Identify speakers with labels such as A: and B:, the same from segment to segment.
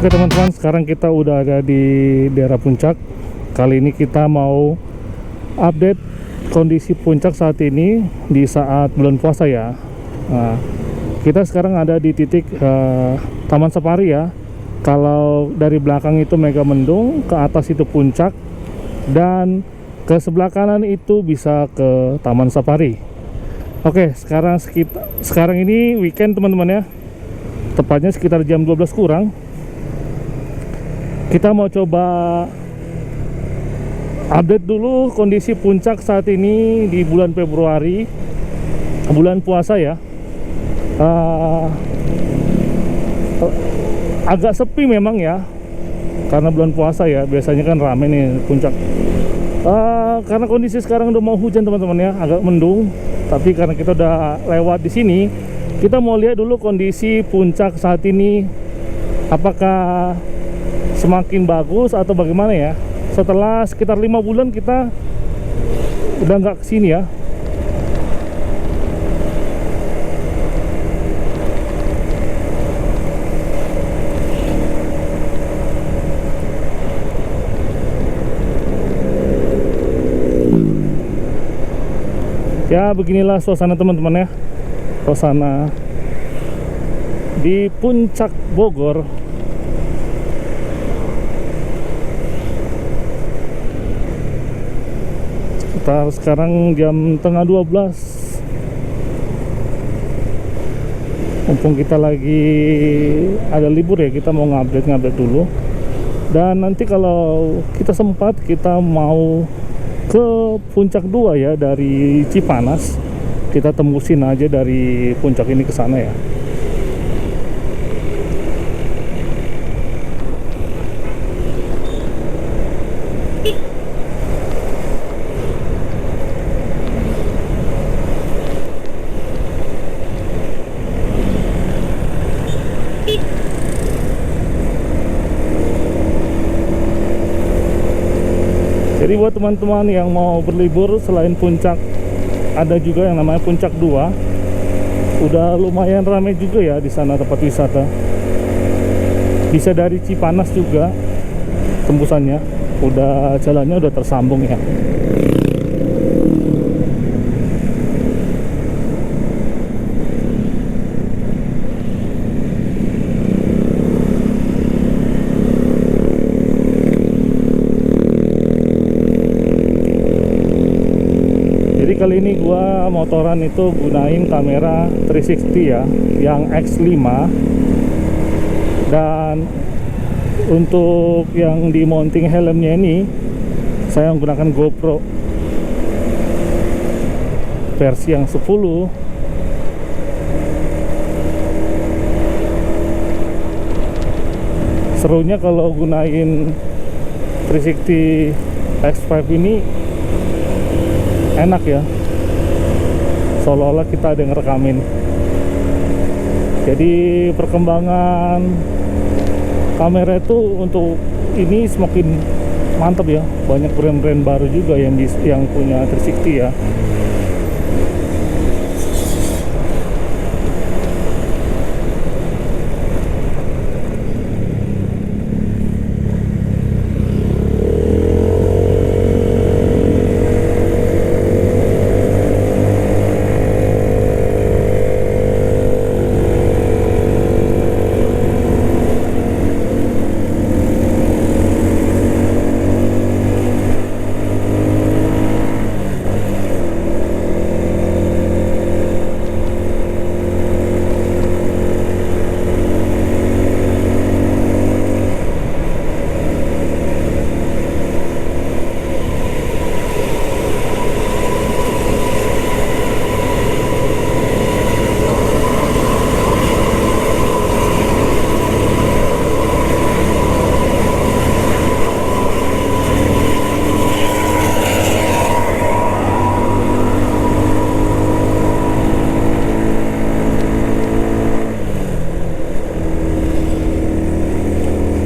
A: Oke teman-teman, sekarang kita udah ada di daerah puncak. Kali ini kita mau update kondisi puncak saat ini di saat bulan puasa ya. Nah, kita sekarang ada di titik Taman Safari ya. Kalau dari belakang itu Megamendung, ke atas itu puncak, dan ke sebelah kanan itu bisa ke Taman Safari. Oke, sekarang ini weekend teman-teman ya. Tepatnya sekitar jam 12 kurang. Kita mau coba update dulu kondisi puncak saat ini di bulan Februari, bulan puasa ya. Agak sepi memang ya, karena bulan puasa ya, biasanya kan rame nih puncak. Karena kondisi sekarang udah mau hujan teman-teman ya, agak mendung. Tapi karena kita udah lewat di sini, kita mau lihat dulu kondisi puncak saat ini, apakah semakin bagus atau bagaimana ya. Setelah sekitar 5 bulan kita udah nggak kesini ya. Ya beginilah suasana teman-teman ya, suasana di puncak Bogor. Sekarang jam tengah 12. Mumpung kita lagi ada libur ya, kita mau ngupdate dulu. Dan nanti kalau kita sempat, kita mau ke puncak 2 ya, dari Cipanas. Kita tembusin aja dari puncak ini ke sana ya. Jadi buat teman-teman yang mau berlibur, selain puncak, ada juga yang namanya puncak 2. Udah lumayan ramai juga ya di sana tempat wisata. Bisa dari Cipanas juga tembusannya. Jalannya udah tersambung ya. Kali ini gua motoran itu gunain kamera 360 ya, yang X5. Dan untuk yang di mounting helmnya ini saya menggunakan GoPro versi yang 10. Serunya kalau gunain 360 X5 ini enak ya, seolah-olah kita ada yang ngerekamin. Jadi perkembangan kamera itu untuk ini semakin mantap ya. Banyak brand-brand baru juga yang punya 360 ya.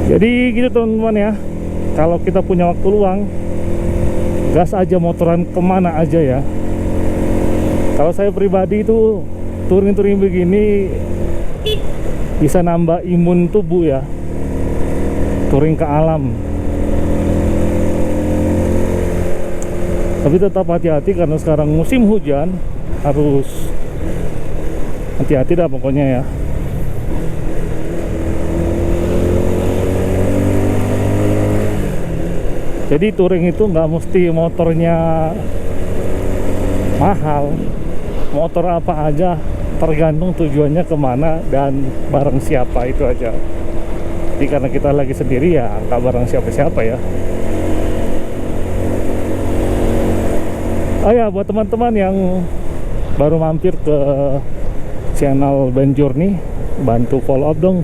A: Jadi gitu teman-teman ya, kalau kita punya waktu luang, gas aja motoran kemana aja ya. Kalau saya pribadi itu touring-touring begini bisa nambah imun tubuh ya. touring ke alam. Tapi tetap hati-hati karena sekarang musim hujan, harus hati-hati dah pokoknya ya. Jadi touring itu nggak mesti motornya mahal, motor apa aja, tergantung tujuannya kemana dan bareng siapa, itu aja. Jadi karena kita lagi sendiri ya nggak bareng siapa-siapa ya. Oh ya, buat teman-teman yang baru mampir ke channel Band Journey, bantu follow up dong,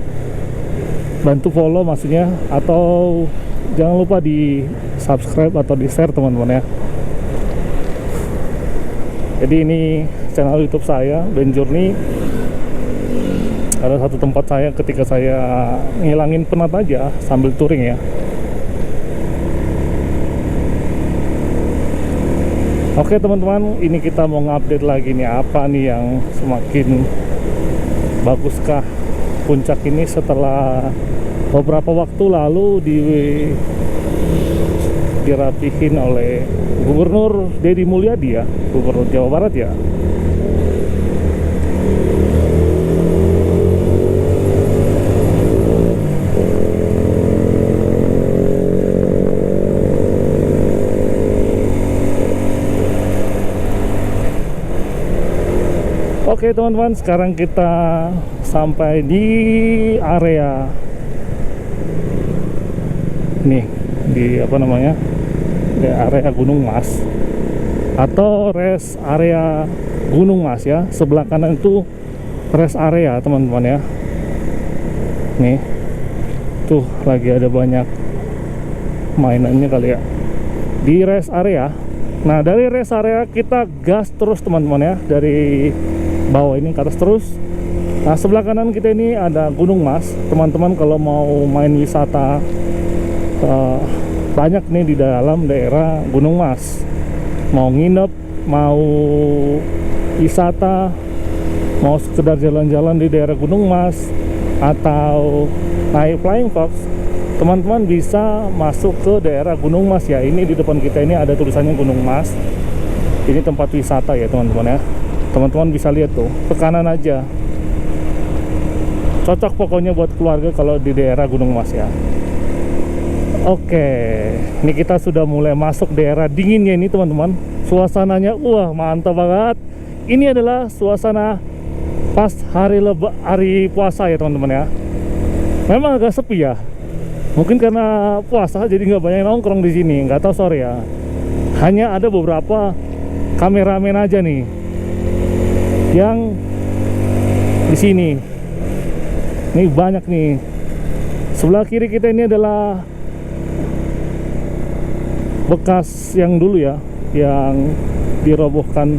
A: bantu follow maksudnya, atau jangan lupa di subscribe atau di share teman-teman ya. Jadi ini channel YouTube saya, Band Journey. Ada satu tempat saya ketika saya ngilangin penat aja sambil touring ya. Oke teman-teman, ini kita mau ngupdate lagi nih, apa nih yang semakin baguskah puncak ini setelah beberapa waktu lalu dirapihin oleh Gubernur Deddy Mulyadi ya, Gubernur Jawa Barat ya. Oke teman-teman, sekarang kita sampai di area nih, di apa namanya, di area Gunung Mas atau rest area Gunung Mas ya. Sebelah kanan itu rest area teman-teman ya. Nih tuh lagi ada banyak mainannya kali ya di rest area. Nah dari rest area kita gas terus teman-teman ya, dari bawah ini ke atas terus. Nah sebelah kanan kita ini ada Gunung Mas teman-teman. Kalau mau main wisata banyak nih di dalam daerah Gunung Mas, mau nginep, mau wisata, mau sekedar jalan-jalan di daerah Gunung Mas atau naik Flying Fox, teman-teman bisa masuk ke daerah Gunung Mas ya. Ini di depan kita ini ada tulisannya Gunung Mas. Ini tempat wisata ya teman-teman ya. Teman-teman bisa lihat tuh, ke kanan aja. Cocok pokoknya buat keluarga kalau di daerah Gunung Mas ya. Oke, ini kita sudah mulai masuk daerah dinginnya ini teman-teman. Suasananya wah mantap banget. Ini adalah suasana pas hari puasa ya teman-teman ya. Memang agak sepi ya. Mungkin karena puasa jadi nggak banyak nongkrong di sini. Nggak tahu, sorry ya. Hanya ada beberapa kameramen aja nih yang di sini. Ini banyak nih. Sebelah kiri kita ini adalah bekas yang dulu ya, yang dirobohkan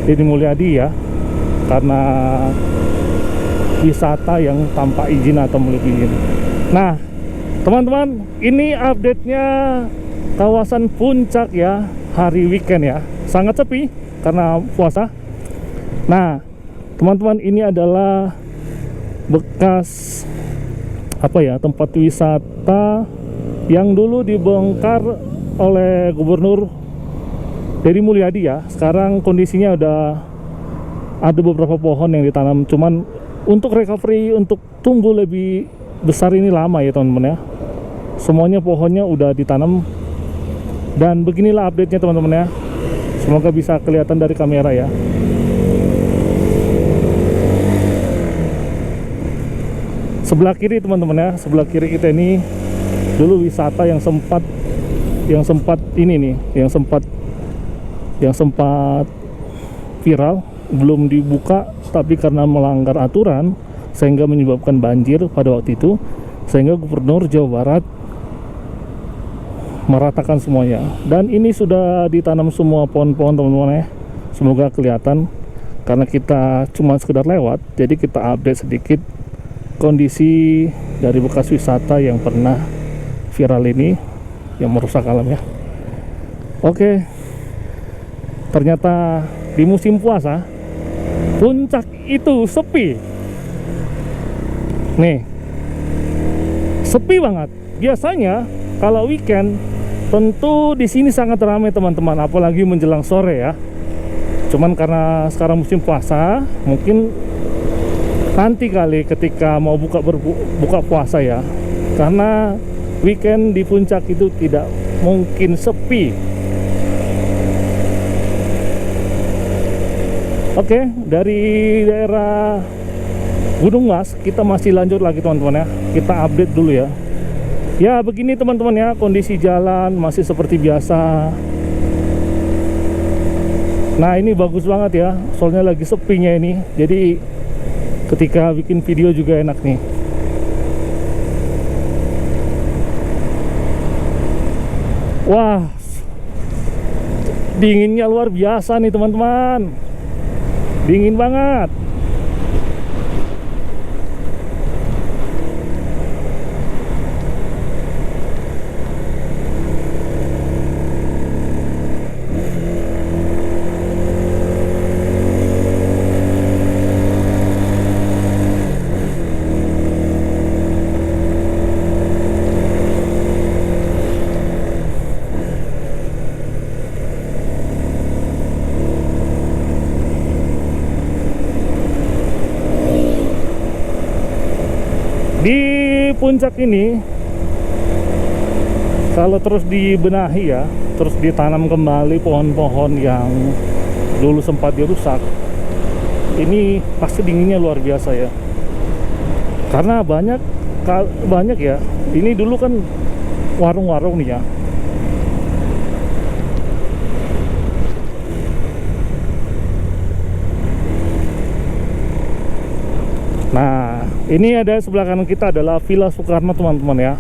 A: Deddy Mulyadi ya, karena wisata yang tanpa izin atau melalui izin. Nah teman-teman, ini update-nya kawasan puncak ya, hari weekend ya, sangat sepi karena puasa. Nah teman-teman, ini adalah bekas apa ya, tempat wisata yang dulu dibongkar oleh Gubernur Deddy Mulyadi ya. Sekarang kondisinya udah ada beberapa pohon yang ditanam, cuman untuk recovery, untuk tumbuh lebih besar ini lama ya teman-teman ya. Semuanya pohonnya udah ditanam. Dan beginilah update-nya teman-teman ya. Semoga bisa kelihatan dari kamera ya. Sebelah kiri teman-teman ya, sebelah kiri kita ini dulu wisata yang sempat ini nih, yang sempat viral, belum dibuka, tapi karena melanggar aturan sehingga menyebabkan banjir pada waktu itu, sehingga Gubernur Jawa Barat meratakan semuanya. Dan ini sudah ditanam semua pohon-pohon teman-teman ya. Semoga kelihatan, karena kita cuma sekedar lewat, jadi kita update sedikit kondisi dari bekas wisata yang pernah viral ini, yang merusak alam ya. Oke, ternyata di musim puasa puncak itu sepi nih. sepi banget. Biasanya kalau weekend tentu di sini sangat ramai teman-teman, apalagi menjelang sore ya. Cuman karena sekarang musim puasa, mungkin nanti kali ketika mau buka puasa ya. Karena weekend di puncak itu tidak mungkin sepi. Oke, dari daerah Gunung Mas kita masih lanjut lagi teman-teman ya. Kita update dulu ya. Ya begini teman-teman ya, kondisi jalan masih seperti biasa. Nah ini bagus banget ya, soalnya lagi sepinya ini. Jadi ketika bikin video juga enak nih. Wah, dinginnya luar biasa nih teman-teman. Dingin banget. Di puncak ini kalau terus dibenahi ya, terus ditanam kembali pohon-pohon yang dulu sempat dirusak, ini pasti dinginnya luar biasa ya. Karena banyak ya. Ini dulu kan warung-warung nih ya. Nah, ini ada sebelah kanan kita adalah Villa Soekarno teman-teman ya.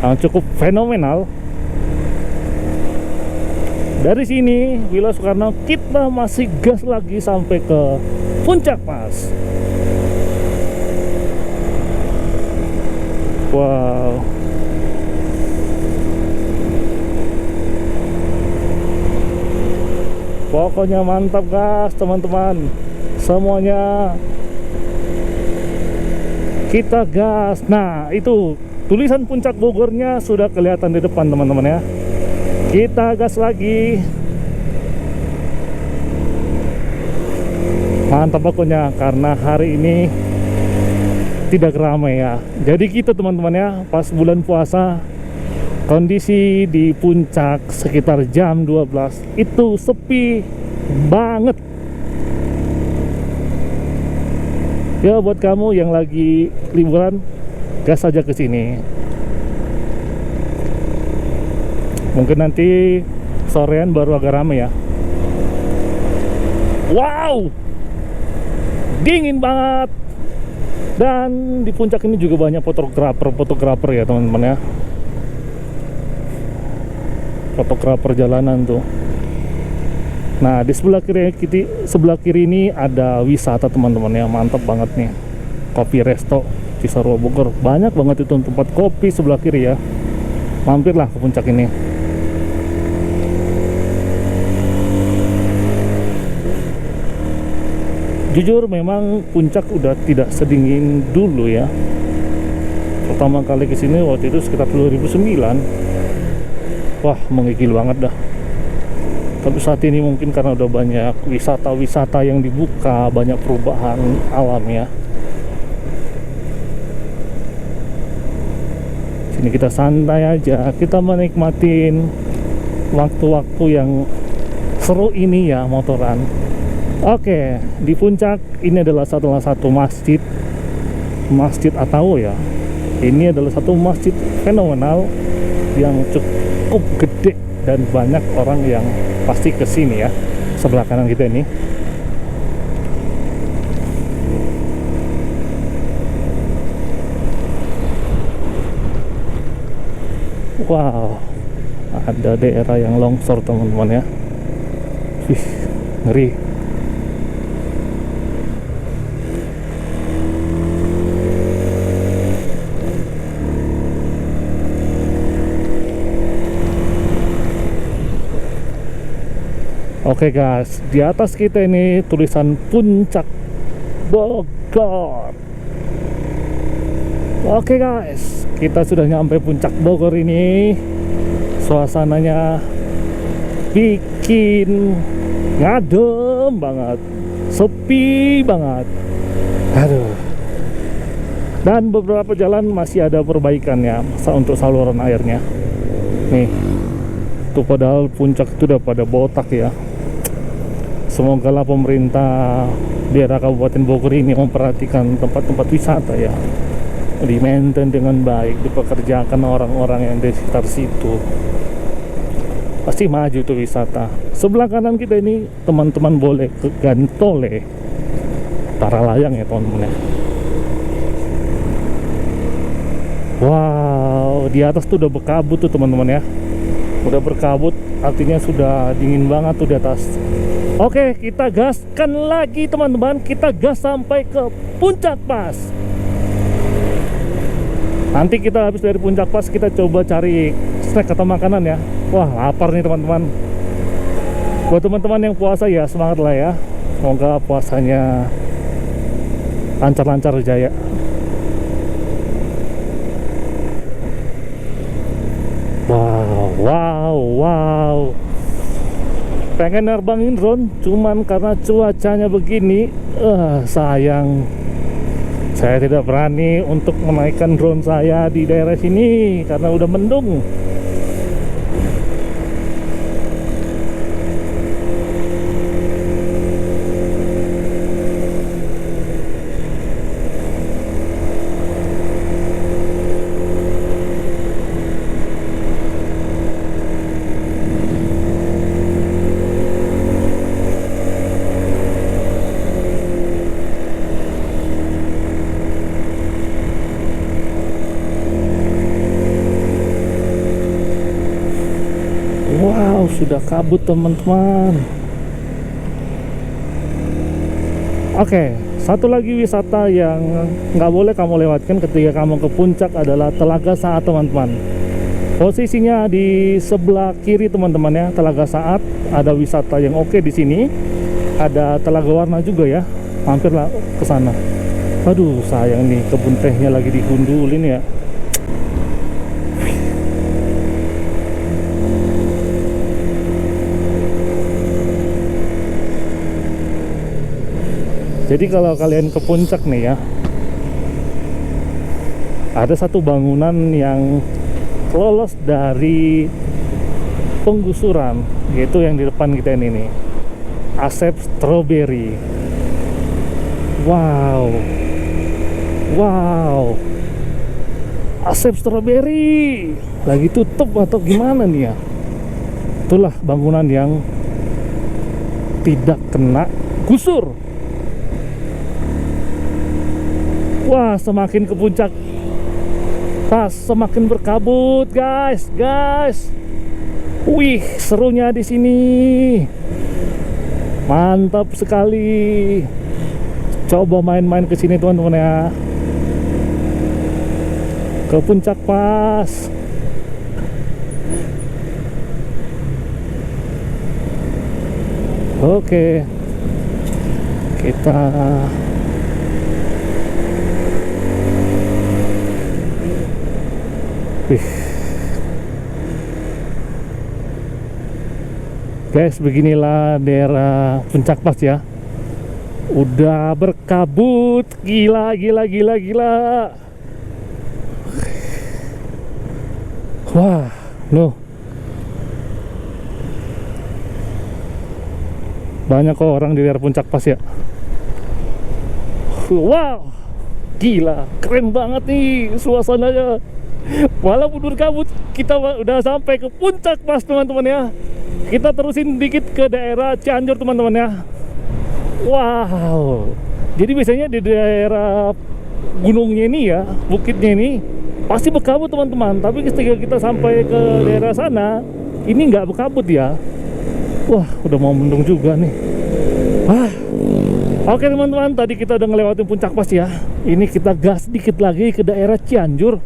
A: Yang cukup fenomenal. Dari sini Villa Soekarno kita masih gas lagi sampai ke puncak Mas. Wow. Pokoknya mantap gas teman-teman. Semuanya kita gas. Nah itu tulisan puncak Bogornya sudah kelihatan di depan teman-teman ya. Kita gas lagi. Mantap pokoknya, karena hari ini tidak ramai ya. Jadi kita teman-teman ya, pas bulan puasa kondisi di puncak sekitar jam 12 itu sepi banget. Ya buat kamu yang lagi liburan, gas aja ke sini. Mungkin nanti sorean baru agak rame ya. Wow, dingin banget. Dan di puncak ini juga banyak fotografer ya teman-teman ya. Fotografer jalanan tuh. Nah di sebelah kiri ini ada wisata teman-teman ya, mantap banget nih. Kopi Resto Cisarua Bogor, banyak banget itu tempat kopi sebelah kiri ya. Mampirlah ke puncak ini. Jujur memang puncak udah tidak sedingin dulu ya. Pertama kali kesini waktu itu sekitar 2009. Wah menggigil banget dah. Tapi saat ini mungkin karena udah banyak wisata-wisata yang dibuka, banyak perubahan alam ya. Sini kita santai aja, kita menikmatin waktu-waktu yang seru ini ya, motoran. Oke, di puncak ini adalah salah satu masjid Atawo ya. Ini adalah satu masjid fenomenal yang cukup gede dan banyak orang yang pasti kesini ya. Sebelah kanan kita ini. Wow, ada daerah yang longsor teman-teman ya. Wih, ngeri. Oke guys, di atas kita ini tulisan Puncak Bogor. Oke guys, kita sudah nyampe puncak Bogor ini. Suasananya bikin ngadem banget, sepi banget. Aduh. Dan beberapa jalan masih ada perbaikannya untuk saluran airnya. Nih, tuh padahal puncak itu udah pada botak ya. Semoga lah pemerintah daerah Kabupaten Bogor ini memperhatikan tempat-tempat wisata ya, di-maintain dengan baik, dipekerjakan orang-orang yang di sekitar situ. Pasti maju tuh wisata. Sebelah kanan kita ini teman-teman boleh ke Gantole, para layang ya teman-teman ya. Wow, di atas tuh udah berkabut tuh teman-teman ya. Udah berkabut, artinya sudah dingin banget tuh di atas. Oke, kita gaskan lagi teman-teman. Kita gas sampai ke Puncak Pas. Nanti kita habis dari Puncak Pas, kita coba cari snack atau makanan ya. Wah, lapar nih teman-teman. Buat teman-teman yang puasa ya, semangat lah ya. Semoga puasanya lancar-lancar jaya. Wow. Pengen nerbangin drone, cuman karena cuacanya begini, sayang. Saya tidak berani untuk menaikkan drone saya di daerah sini karena udah mendung. Wow, sudah kabut teman-teman. Oke, satu lagi wisata yang nggak boleh kamu lewatkan ketika kamu ke puncak adalah Telaga Saat teman-teman. Posisinya di sebelah kiri teman-teman ya, Telaga Saat. Ada wisata yang oke di sini. Ada Telaga Warna juga ya. Mampirlah ke sana. Aduh, sayang nih kebun tehnya lagi digundulin ya. Jadi kalau kalian ke puncak nih ya, ada satu bangunan yang lolos dari penggusuran, yaitu yang di depan kita ini nih, Asep Strawberry. Wow, Asep Strawberry lagi tutup atau gimana nih ya? Itulah bangunan yang tidak kena gusur. Wah, semakin ke puncak Pas semakin berkabut, guys. Wih, serunya di sini. Mantap sekali. Coba main-main ke sini teman-teman ya. Ke Puncak Pas. Oke. Kita guys, beginilah daerah Puncak Pas ya. Udah berkabut, gila. Wah, loh. Banyak kok orang di daerah Puncak Pas ya. Wow, gila, keren banget nih suasananya. Walaupun berkabut, kita udah sampai ke Puncak Pas teman-teman ya. Kita terusin dikit ke daerah Cianjur teman-teman ya. Wow, jadi biasanya di daerah gunungnya ini ya, bukitnya ini pasti berkabut teman-teman. Tapi ketika kita sampai ke daerah sana, ini nggak berkabut ya. Wah, udah mau mendung juga nih. Oke teman-teman, tadi kita udah ngelewatin Puncak Pas ya. Ini kita gas dikit lagi ke daerah Cianjur.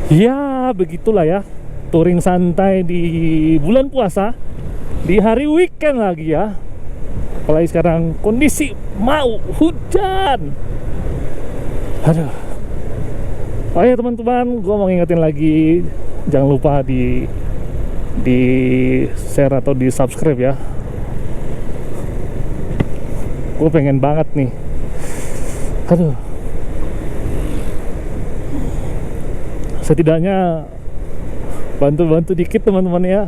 A: Ya, begitulah ya. Touring santai di bulan puasa, di hari weekend lagi ya. apalagi sekarang kondisi mau hujan. Aduh. Oh ya teman-teman, gue mau ngingetin lagi, jangan lupa di share atau di subscribe ya. Gue pengen banget nih. Aduh. Setidaknya bantu-bantu dikit teman-teman ya.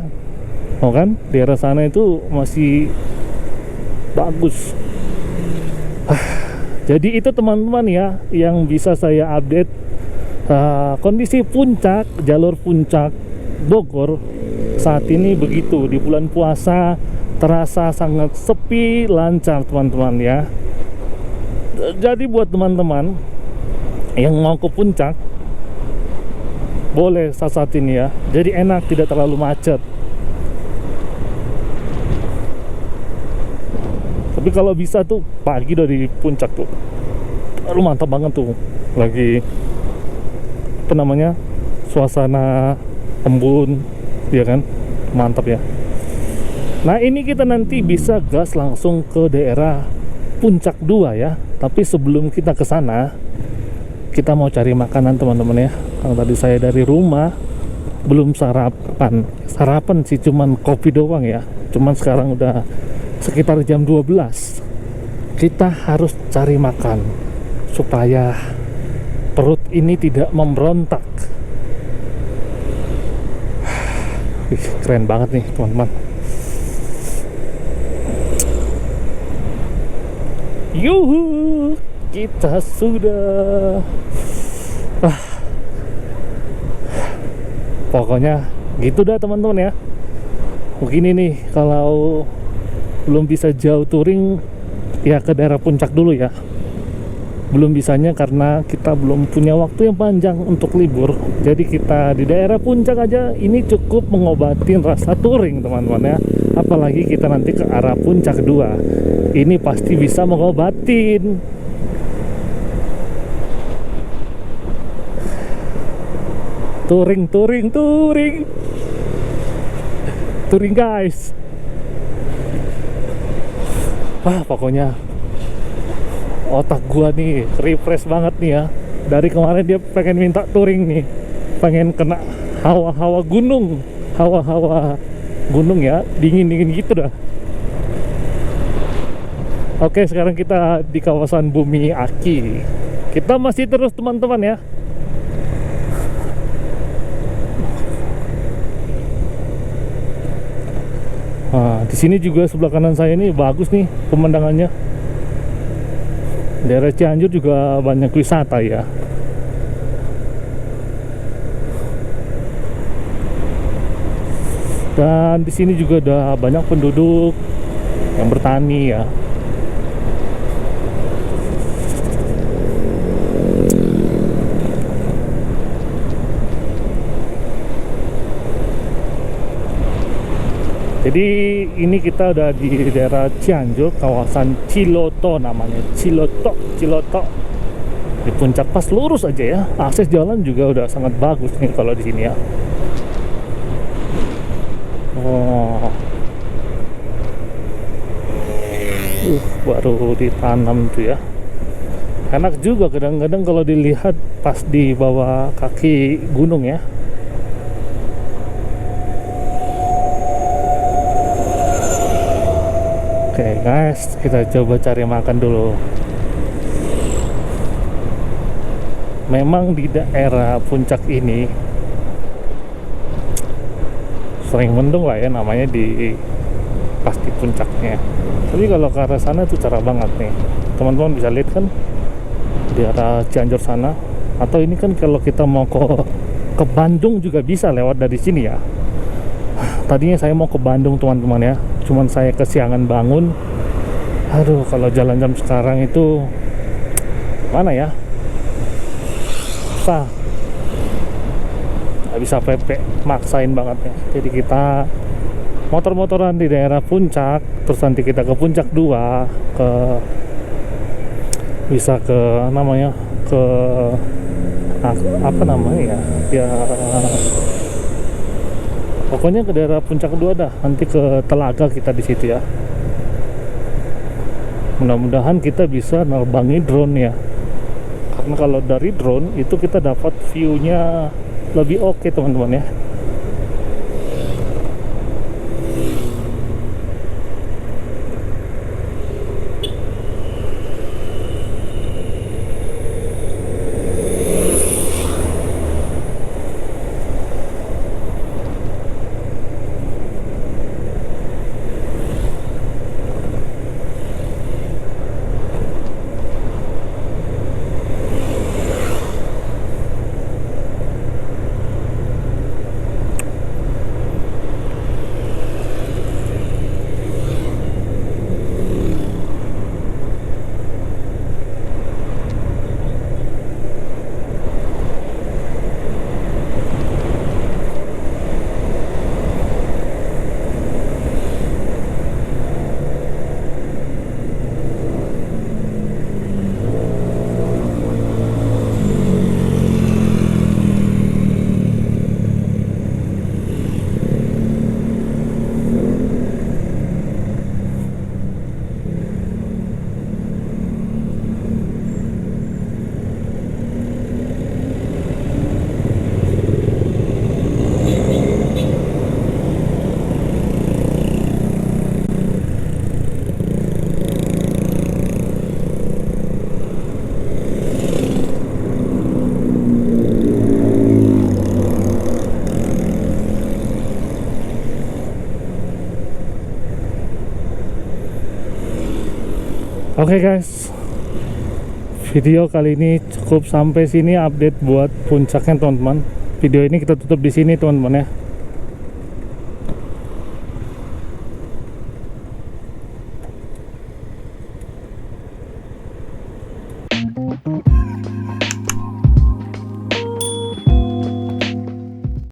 A: Oh kan, di daerah sana itu masih bagus. Jadi itu teman-teman ya yang bisa saya update kondisi puncak, jalur puncak Bogor saat ini begitu. Di bulan puasa terasa sangat sepi, lancar teman-teman ya. Jadi buat teman-teman yang mau ke puncak, boleh saat ini ya. Jadi enak, tidak terlalu macet. Tapi kalau bisa tuh pagi udah di puncak tuh, lu mantap banget tuh. Lagi apa namanya, suasana embun, ya kan, mantap ya. Nah ini kita nanti bisa gas langsung ke daerah Puncak 2 ya. Tapi sebelum kita ke sana, kita mau cari makanan teman-teman ya. Kalau tadi saya dari rumah belum sarapan sih, cuman kopi doang ya. Cuman sekarang udah sekitar jam 12. Kita harus cari makan supaya perut ini tidak memberontak. Keren banget nih teman-teman. Yuhu, kita sudah pokoknya gitu dah teman-teman ya. Begini nih, kalau belum bisa jauh touring ya ke daerah puncak dulu ya. Belum bisanya karena kita belum punya waktu yang panjang untuk libur. Jadi kita di daerah puncak aja ini cukup mengobatin rasa touring teman-teman ya. Apalagi kita nanti ke arah Puncak 2, ini pasti bisa mengobatin. Touring guys. Pokoknya otak gua nih refresh banget nih ya. Dari kemarin dia pengen minta touring nih, pengen kena hawa-hawa gunung ya, dingin gitu dah. Oke, sekarang kita di kawasan Bumi Aki. Kita masih terus teman-teman ya. Nah, di sini juga sebelah kanan saya ini bagus nih pemandangannya. Daerah Cianjur juga banyak wisata ya. Dan di sini juga ada banyak penduduk yang bertani ya. Jadi ini kita udah di daerah Cianjur, kawasan Ciloto namanya, Ciloto. Di puncak pas lurus aja ya. Akses jalan juga udah sangat bagus nih kalau di sini ya. Baru ditanam tuh ya. Enak juga kadang-kadang kalau dilihat pas di bawah kaki gunung ya. Oke guys, kita coba cari makan dulu. Memang di daerah puncak ini sering mendung lah ya, namanya di pasti puncaknya. Tapi kalau ke arah sana tuh cerah banget nih. Teman-teman bisa lihat kan di arah Cianjur sana. Atau ini kan kalau kita mau ke Bandung juga bisa lewat dari sini ya. Tadinya saya mau ke Bandung teman-teman ya, cuman saya kesiangan bangun. Aduh, kalau jalan jam sekarang itu mana ya, susah, nggak bisa PP, maksain banget ya. Jadi kita motor-motoran di daerah puncak, terus nanti kita ke Puncak 2, bisa ke namanya, ke apa namanya ya, pokoknya ke daerah Puncak 2 dah, nanti ke Telaga kita di situ ya. Mudah-mudahan kita bisa nerbangi drone ya, karena kalau dari drone itu kita dapat view-nya lebih oke teman-teman ya. Oke guys, video kali ini cukup sampai sini update buat puncaknya teman-teman. Video ini kita tutup di sini teman-teman ya.